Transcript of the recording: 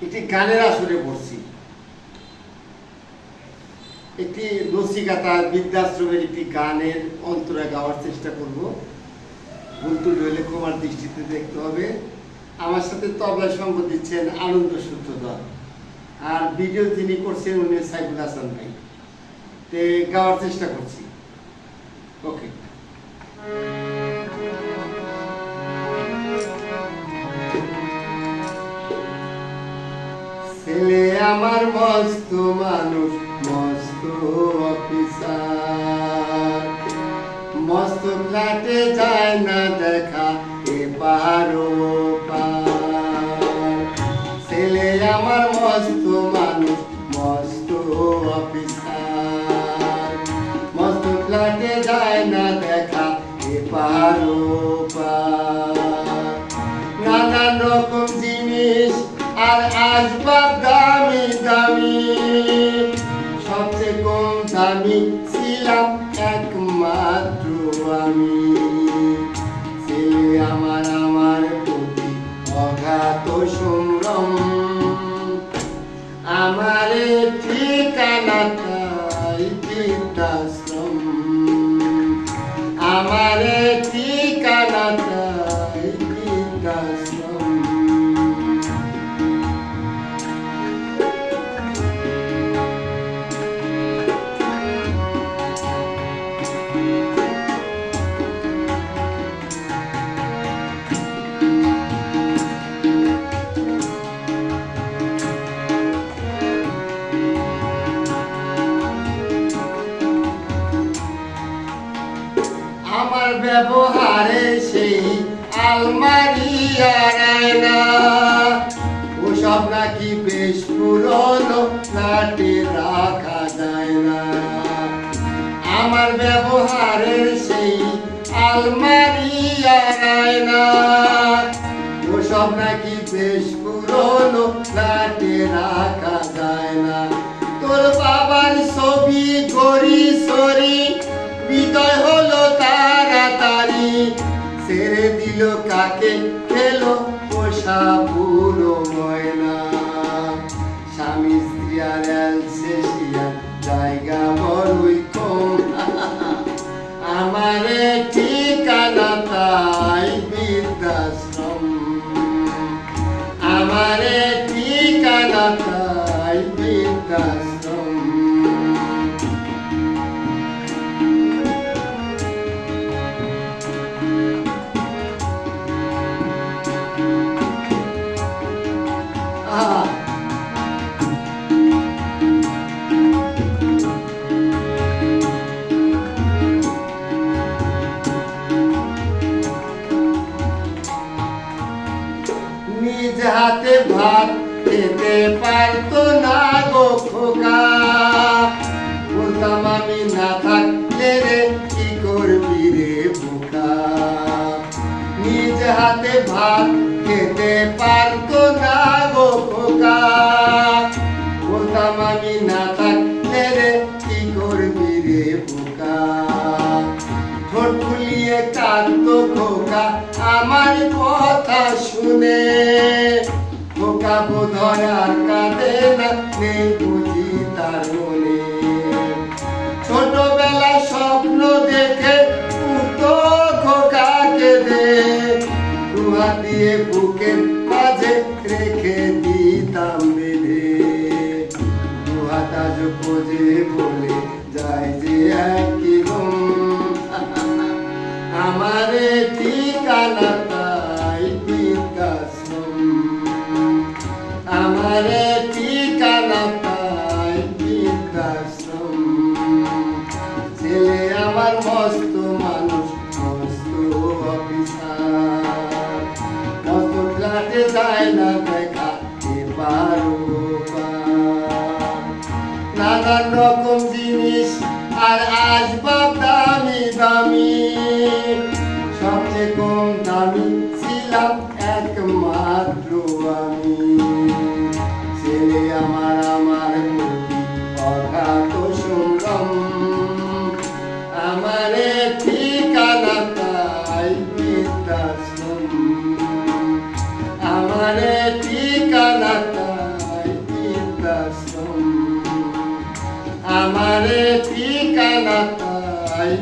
একটি গানের আসরে পড়ছি। একটি নচিকাতা বৃদ্ধাশ্রমের একটি গানের অন্তরা গাওয়ার চেষ্টা করব। ভুল ত্রুটি হলে ক্ষমার দৃষ্টিতে দেখতে হবে। আমার সাথে তবলায় সঙ্গ দিচ্ছেন আনন্দ সূত্রধর, আর ভিডিও যিনি করছেন উনি সাইফুল হাসান ভাই। তে গাওয়ার চেষ্টা করছি। ওকে। ছেলে আমার মস্ত মানুষ, মস্ত অফিসার, মস্ত ফ্ল্যাটে যায় না দেখা এ পাহাড় পার। ছেলে আমার মস্ত মানুষ, মস্ত অফিসার, মস্ত ফ্ল্যাটে যায় না দেখা এ পাহাড় পার। নানান রকম জিনিস আর আসবাব দামি দামি, সবচেয়ে কম দামি ছিলাম একমাত্র আমি। ছেলে আমার আমার প্রতি অগাধ সংগ্রাম, আমার ঠিকানাটাই বৃদ্ধাশ্রম, আমার ঠিকানাটাই বৃদ্ধাশ্রম। আমার ব্যবহারে সেই আলমারি আর আয়না, ওসব নাকি বেশ পুরনো, ফ্ল্যাটে রাখা যায় না। আমার ব্যবহারে সেই আলমারি আর আয়না, ওসব নাকি বেশ পুরনো, ফ্ল্যাটে রাখা যায় না। তোর বাবার ছবি গড়ি সরি, বিদায় হলো তাড়াতাড়ি, ছেড়ে দিল কাকে খেলো পোষা বুড়ো ময়না। স্বামী স্ত্রী আর অ্যালসেশিয়ার জায়গা বড়ই কম, আমার ঠিকানা তাই বৃদ্ধাশ্রম, আমার ঠিকানা তাই বৃদ্ধাশ্রম। নিজ হাতে ভাত খেতে পারতো না গো খোকা, বলতাম আমি না থাকলে রে কি করবি রে বোকা। নিজ হাতে ভাত খেতে পারতো না গো খোকা, বলতাম আমি না থাকলে রে কি করবি রে বোকা। ঠোঁট ফুলিয়ে কাঁদতো খোকা আমার কথা শুনে, খোকা বোধহয় আর কাঁদে না, নেই বুঝি তার মনে। ছোটবেলা স্বপ্ন দেখে উঠতো খোকা কেঁদে, দুহাত দিয়ে বুকের মাঝে রেখে দিতাম বেঁধে। দুহাত আজ খোঁজে বলে যায় যে একই ঘুম, আমার ঠিকানা তাই বৃদ্ধাশ্রম, আমার ঠিকানা তাই বৃদ্ধাশ্রম। ছেলে আমার মস্ত মানুষ, মস্ত অফিসার, মস্ত ফ্ল্যাটে যায় না দেখা এ পারো পার। নানান রকম জিনিস আর আসবাব দামি দামি, সবচেয়ে কম দামি ছিলাম একমাত্র আমি। ছেলে আমার আমার প্রতি অগাধ সংগ্রাম, আমার ঠিকানা তাই বৃদ্ধাশ্রম, আমার ঠিকানা তাই আমারে ঠিকানা তাই